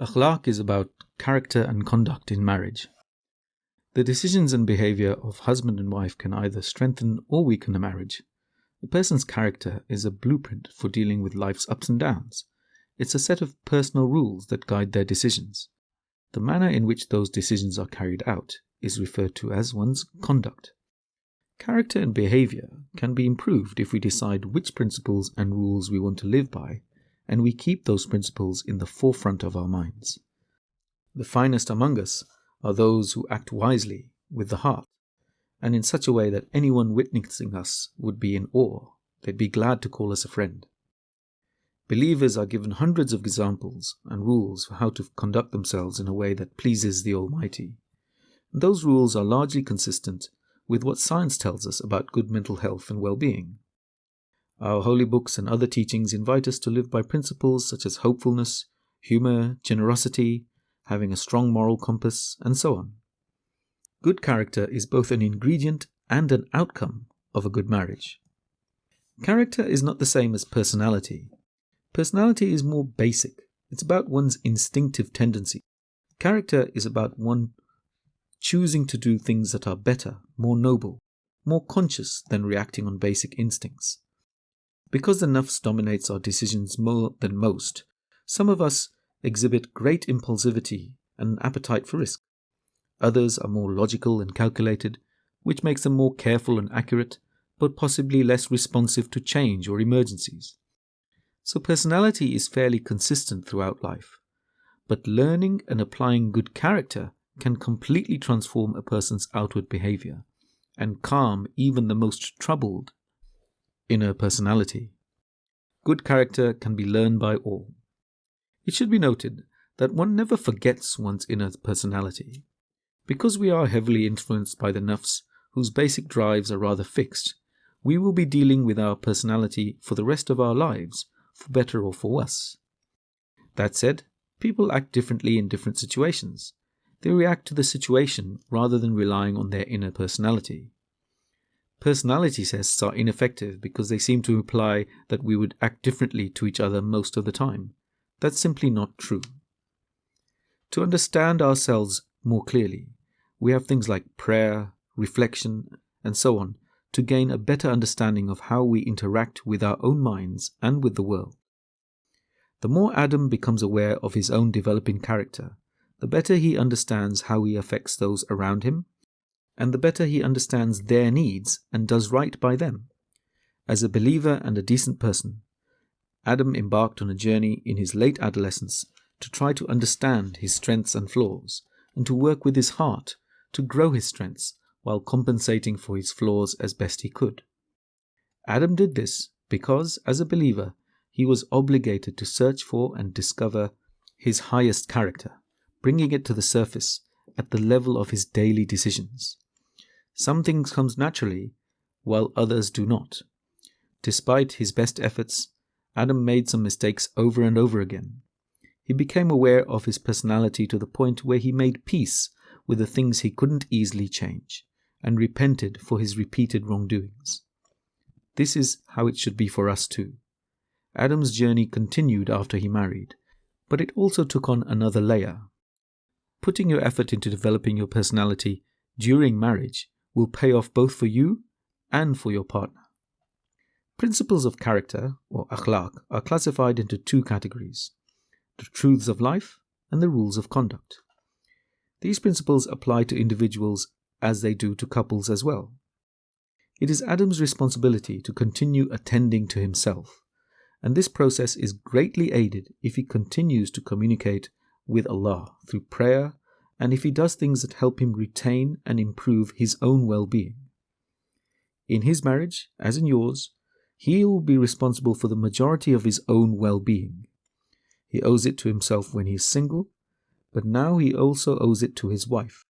Akhlaaq is about character and conduct in marriage. The decisions and behavior of husband and wife can either strengthen or weaken a marriage. A person's character is a blueprint for dealing with life's ups and downs. It's a set of personal rules that guide their decisions. The manner in which those decisions are carried out is referred to as one's conduct. Character and behavior can be improved if we decide which principles and rules we want to live by, and we keep those principles in the forefront of our minds. The finest among us are those who act wisely with the heart, and in such a way that anyone witnessing us would be in awe. They'd be glad to call us a friend. Believers are given hundreds of examples and rules for how to conduct themselves in a way that pleases the Almighty. And those rules are largely consistent with what science tells us about good mental health and well-being. Our holy books and other teachings invite us to live by principles such as hopefulness, humor, generosity, having a strong moral compass, and so on. Good character is both an ingredient and an outcome of a good marriage. Character is not the same as personality. Personality is more basic. It's about one's instinctive tendency. Character is about one choosing to do things that are better, more noble, more conscious than reacting on basic instincts. Because the nafs dominates our decisions more than most, some of us exhibit great impulsivity and an appetite for risk. Others are more logical and calculated, which makes them more careful and accurate, but possibly less responsive to change or emergencies. So personality is fairly consistent throughout life. But learning and applying good character can completely transform a person's outward behavior and calm even the most troubled inner personality. Good character can be learned by all. It should be noted that one never forgets one's inner personality. Because we are heavily influenced by the nafs, whose basic drives are rather fixed, we will be dealing with our personality for the rest of our lives, for better or for worse. That said, people act differently in different situations. They react to the situation rather than relying on their inner personality. Personality tests are ineffective because they seem to imply that we would act differently to each other most of the time. That's simply not true. To understand ourselves more clearly, we have things like prayer, reflection, and so on to gain a better understanding of how we interact with our own minds and with the world. The more Adam becomes aware of his own developing character, the better he understands how he affects those around him, and the better he understands their needs and does right by them. As a believer and a decent person, Adam embarked on a journey in his late adolescence to try to understand his strengths and flaws, and to work with his heart to grow his strengths while compensating for his flaws as best he could. Adam did this because, as a believer, he was obligated to search for and discover his highest character, bringing it to the surface at the level of his daily decisions. Some things come naturally, while others do not. Despite his best efforts, Adam made some mistakes over and over again. He became aware of his personality to the point where he made peace with the things he couldn't easily change, and repented for his repeated wrongdoings. This is how it should be for us too. Adam's journey continued after he married, but it also took on another layer. Putting your effort into developing your personality during marriage will pay off both for you and for your partner. Principles of character, or akhlaaq, are classified into two categories: the truths of life and the rules of conduct. These principles apply to individuals as they do to couples as well. It is Adam's responsibility to continue attending to himself, and this process is greatly aided if he continues to communicate with Allah through prayer, and if he does things that help him retain and improve his own well-being. In his marriage, as in yours, he will be responsible for the majority of his own well-being. He owes it to himself when he is single, but now he also owes it to his wife.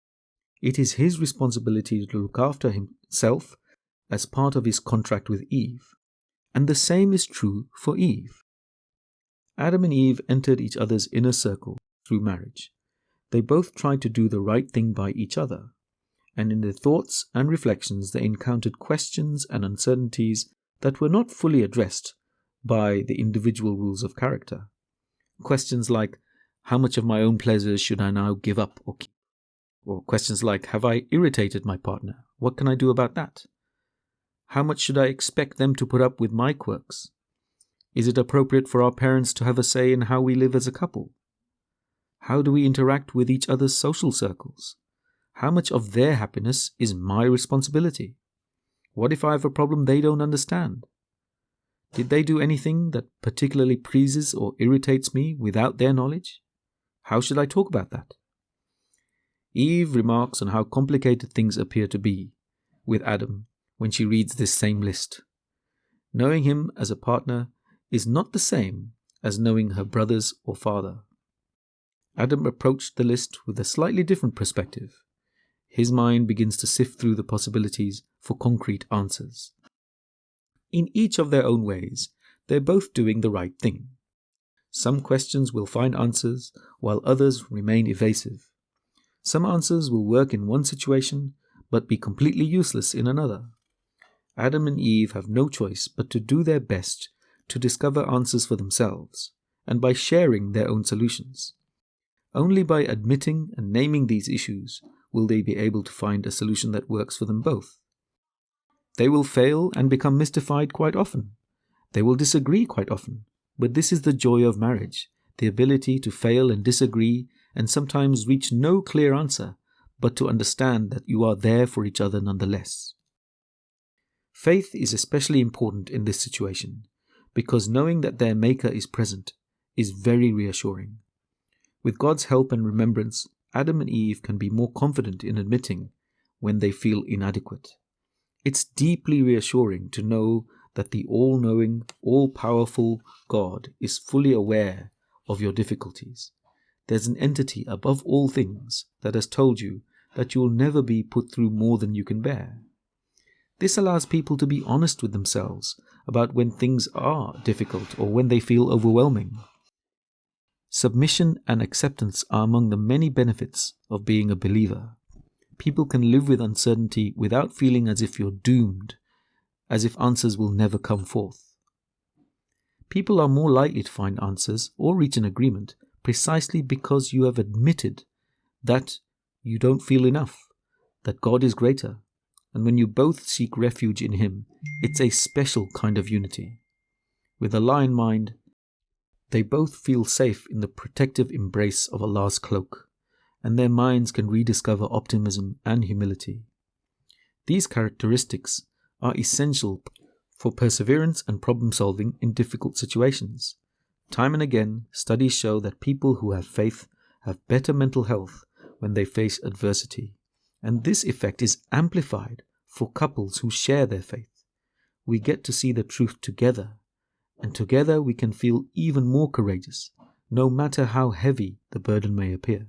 It is his responsibility to look after himself as part of his contract with Eve, and the same is true for Eve. Adam and Eve entered each other's inner circle through marriage. They both tried to do the right thing by each other, and in their thoughts and reflections they encountered questions and uncertainties that were not fully addressed by the individual rules of character. Questions like, How much of my own pleasures should I now give up or keep? Or questions like, have I irritated my partner? What can I do about that? How much should I expect them to put up with my quirks? Is it appropriate for our parents to have a say in how we live as a couple? How do we interact with each other's social circles? How much of their happiness is my responsibility? What if I have a problem they don't understand? Did they do anything that particularly pleases or irritates me without their knowledge? How should I talk about that? Eve remarks on how complicated things appear to be with Adam when she reads this same list. Knowing him as a partner is not the same as knowing her brothers or father. Adam approached the list with a slightly different perspective. His mind begins to sift through the possibilities for concrete answers. In each of their own ways, they're both doing the right thing. Some questions will find answers, while others remain evasive. Some answers will work in one situation, but be completely useless in another. Adam and Eve have no choice but to do their best to discover answers for themselves, and by sharing their own solutions. Only by admitting and naming these issues will they be able to find a solution that works for them both. They will fail and become mystified quite often. They will disagree quite often. But this is the joy of marriage, the ability to fail and disagree and sometimes reach no clear answer, but to understand that you are there for each other nonetheless. Faith is especially important in this situation, because knowing that their Maker is present is very reassuring. With God's help and remembrance, Adam and Eve can be more confident in admitting when they feel inadequate. It's deeply reassuring to know that the all-knowing, all-powerful God is fully aware of your difficulties. There's an entity above all things that has told you that you will never be put through more than you can bear. This allows people to be honest with themselves about when things are difficult or when they feel overwhelming. Submission and acceptance are among the many benefits of being a believer. People can live with uncertainty without feeling as if you're doomed, as if answers will never come forth. People are more likely to find answers or reach an agreement precisely because you have admitted that you don't feel enough, that God is greater, and when you both seek refuge in Him, it's a special kind of unity. With Allah in mind, they both feel safe in the protective embrace of Allah's cloak, and their minds can rediscover optimism and humility. These characteristics are essential for perseverance and problem solving in difficult situations. Time and again, studies show that people who have faith have better mental health when they face adversity, and this effect is amplified for couples who share their faith. We get to see the truth together, and together we can feel even more courageous, no matter how heavy the burden may appear.